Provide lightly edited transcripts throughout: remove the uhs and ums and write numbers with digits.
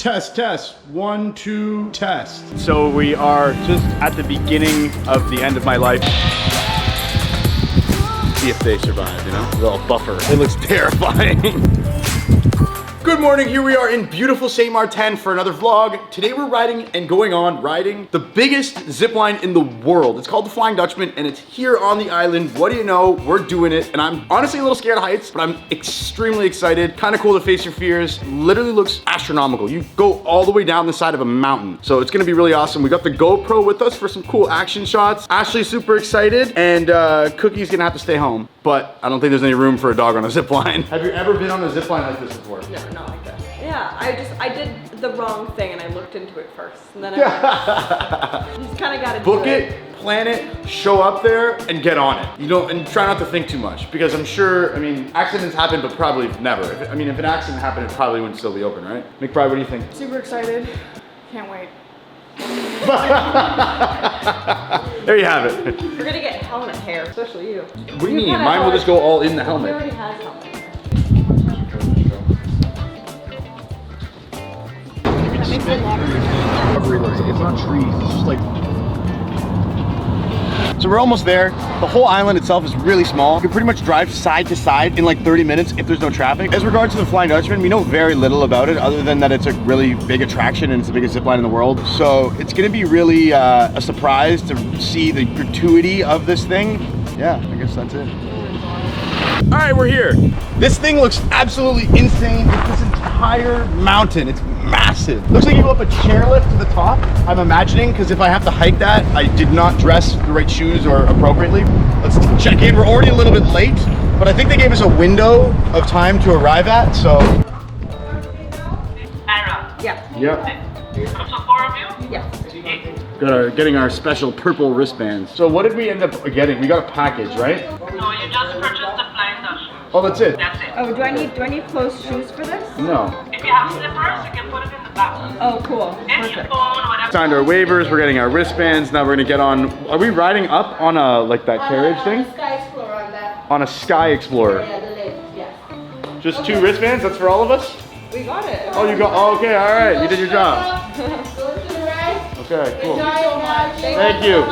Test. 1, 2, test. So we are just at the beginning of the end of my life. See if they survive, you know? A little buffer. It looks terrifying. Good morning, here we are in beautiful St. Maarten for another vlog. Today we're riding the biggest zip line in the world. It's called the Flying Dutchman and it's here on the island. What do you know? We're doing it and I'm honestly a little scared of heights, but I'm extremely excited. Kind of cool to face your fears. Literally looks astronomical. You go all the way down the side of a mountain. So it's gonna be really awesome. We got the GoPro with us for some cool action shots. Ashley's super excited and Cookie's gonna have to stay home. But I don't think there's any room for a dog on a zip line. Have you ever been on a zip line like this before? No, not like that. Yeah, I did the wrong thing and I looked into it first. And then I you just kind of got to book it, plan it, show up there and get on it. You don't, and try not to think too much because I'm sure, I mean, accidents happen, but probably never. If an accident happened, it probably wouldn't still be open, right? McBride, what do you think? Super excited. Can't wait. There you have it. We're gonna get helmet hair, especially you. What do you mean? Mine will just go all in the helmet. He already has helmet hair. That makes it longer. It's not trees, it's just like... So we're almost there. The whole island itself is really small. You can pretty much drive side to side in like 30 minutes if there's no traffic. As regards to the Flying Dutchman, we know very little about it other than that it's a really big attraction and it's the biggest zip line in the world. So it's gonna be really a surprise to see the gratuity of this thing. Yeah, I guess that's it. All right, we're here. This thing looks absolutely insane. It's this entire mountain. It's massive. Looks like you go up a chairlift to the top, I'm imagining, because if I have to hike that, I did not dress the right shoes or appropriately. Let's check in. We're already a little bit late, but I think they gave us a window of time to arrive at, so. Yeah. Yep. So 4 of you? Yeah. Getting our special purple wristbands. So what did we end up getting? We got a package, right? No, you just purchased the Flying Dutchman. Oh, that's it? That's it. Oh, do I need closed shoes for this? No. If you have slippers, you can put it in the back. Oh, cool. And your Perfect. phone, whatever. Signed our waivers, we're getting our wristbands, now we're gonna get on, are we riding up on a, like that carriage thing? Sky Explorer on that. On a Sky Explorer. Yeah, the lift, yeah. Just 2 wristbands, that's for all of us? We got it. Oh, you got, oh, okay, all right, you did your job. Go to the right. Okay, cool. Enjoy your lunch. Thank you.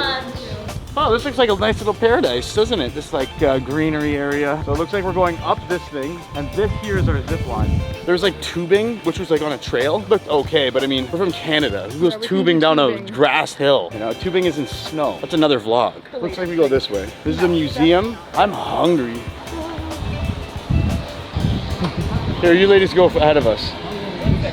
Oh, this looks like a nice little paradise, doesn't it? This like greenery area. So it looks like we're going up this thing, and this here is our zip line. There's like tubing, which was like on a trail. Looked okay, but I mean, we're from Canada. Who goes tubing down a grass hill? You know, tubing is in snow. That's another vlog. Looks like we go this way. This is a museum. I'm hungry. Here, you ladies go ahead of us.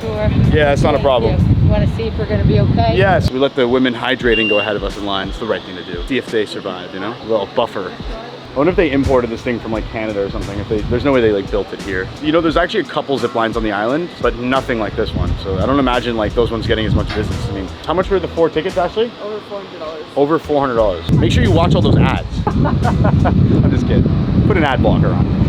Sure. Yeah, that's not a problem. You want to see if we're going to be okay? Yes, we let the women hydrating go ahead of us in line. It's the right thing to do. See if they survive, you know? A little buffer. I wonder if they imported this thing from like Canada or something. There's no way they like built it here. You know, there's actually a couple zip lines on the island, but nothing like this one. So I don't imagine like those ones getting as much business. I mean, how much were the 4 tickets, Ashley? Over $400. Over $400. Make sure you watch all those ads. I'm just kidding. Put an ad blocker on.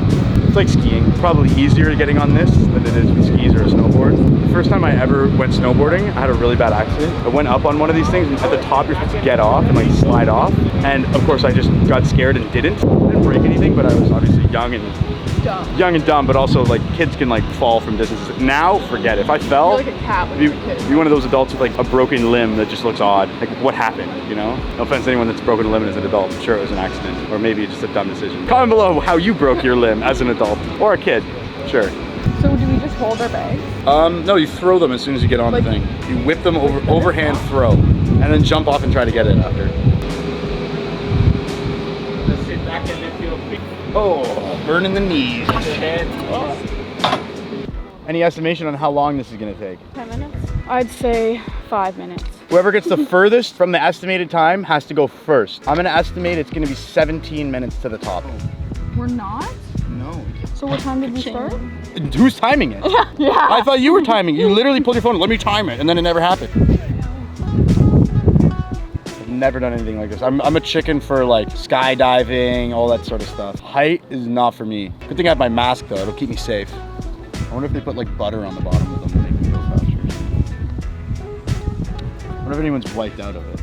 It's like skiing. It's probably easier getting on this than it is with skis or a snowboard. The first time I ever went snowboarding, I had a really bad accident. I went up on one of these things and at the top you're supposed to get off and like slide off. And of course I just got scared and didn't. I didn't break anything, but I was obviously young and dumb, but also like kids can like fall from distances. Now, forget it. If I fell, You're like a cat when be you're a kid. one of those adults with like a broken limb that just looks odd. Like what happened, you know? No offense to anyone that's broken a limb as an adult. I'm sure it was an accident or maybe just a dumb decision. Comment below how you broke your limb as an adult or a kid, sure. So do we just hold our bags? No, you throw them as soon as you get on the thing. You whip them overhand throw and then jump off and try to get it after. Just sit back and lift your feet. Oh, burning the knees. Any estimation on how long this is gonna take? 10 minutes? I'd say 5 minutes. Whoever gets the furthest from the estimated time has to go first. I'm gonna estimate it's gonna be 17 minutes to the top. We're not? No. So what time did we start? Who's timing it? Yeah. I thought you were timing. You literally pulled your phone, let me time it, and then it never happened. I've never done anything like this. I'm a chicken for like skydiving, all that sort of stuff. Height is not for me. Good thing I have my mask though, it'll keep me safe. I wonder if they put like butter on the bottom of them to make me go faster. I wonder if anyone's wiped out of it.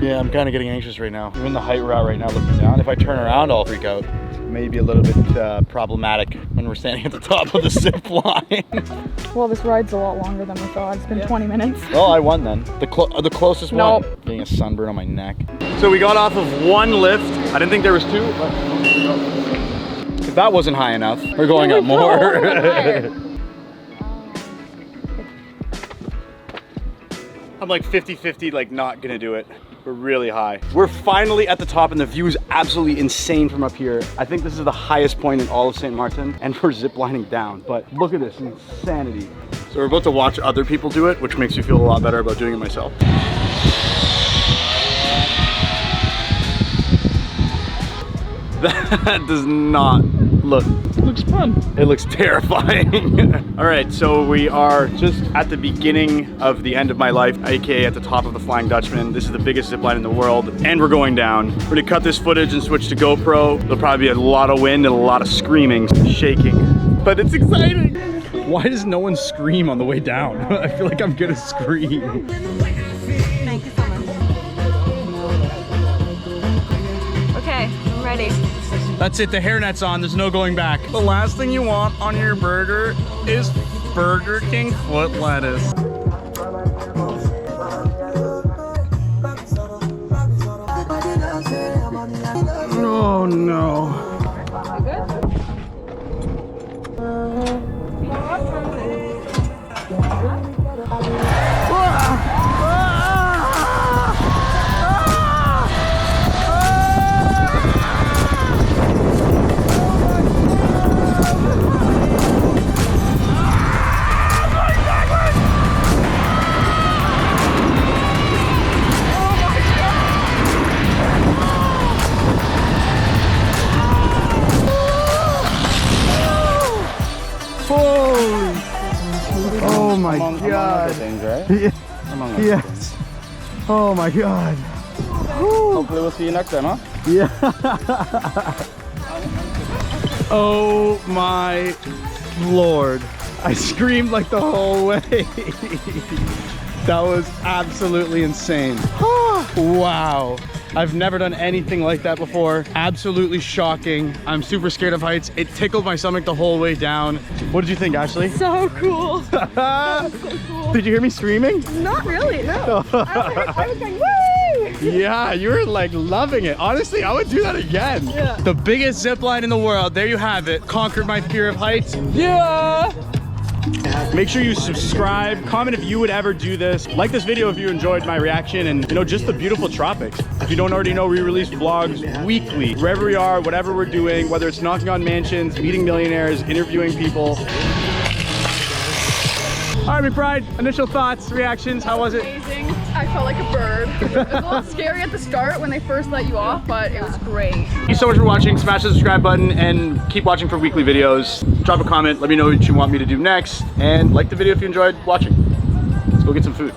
Yeah, I'm kind of getting anxious right now. Even the height we're at right now looking down, if I turn around, I'll freak out. maybe a little bit problematic when we're standing at the top of the zip line. Well, this ride's a lot longer than we thought. It's been 20 minutes. Oh, I won then. The closest one. Getting a sunburn on my neck. So we got off of one lift. I didn't think there was two, but if that wasn't high enough, we're going up more. I'm like 50-50, like not gonna do it. We're really high. We're finally at the top and the view is absolutely insane from up here. I think this is the highest point in all of St. Maarten and we're ziplining down, but look at this insanity. So we're about to watch other people do it, which makes me feel a lot better about doing it myself. That does not look, it looks fun. It looks terrifying. All right, so we are just at the beginning of the end of my life, aka at the top of the Flying Dutchman. This is the biggest zipline in the world, and we're going down. We're gonna cut this footage and switch to GoPro. There'll probably be a lot of wind and a lot of screaming, shaking, but it's exciting. Why does no one scream on the way down? I feel like I'm gonna scream. Thank you so much. Okay, I'm ready. That's it, the hairnet's on, there's no going back. The last thing you want on your burger is Burger King foot lettuce. Oh no. Oh my god. Things, right? Yes. Oh my god. Hopefully we'll see you next time, huh? Yeah. Oh my lord. I screamed like the whole way. That was absolutely insane. Wow. I've never done anything like that before. Absolutely shocking. I'm super scared of heights. It tickled my stomach the whole way down. What did you think, Ashley? So cool. So cool. Did you hear me screaming? Not really, no. I was like, woo! Yeah, you were like loving it. Honestly, I would do that again. Yeah. The biggest zip line in the world. There you have it. Conquered my fear of heights. Yeah! Make sure you subscribe, comment if you would ever do this. Like this video if you enjoyed my reaction and, you know, just the beautiful tropics. If you don't already know, we release vlogs weekly. Wherever we are, whatever we're doing, whether it's knocking on mansions, meeting millionaires, interviewing people. Army Pride, initial thoughts, reactions, how was it? Amazing. I felt like a bird. It was a little scary at the start when they first let you off, but it was great. Thank you so much for watching. Smash the subscribe button and keep watching for weekly videos. Drop a comment, let me know what you want me to do next, and like the video if you enjoyed watching. Let's go get some food.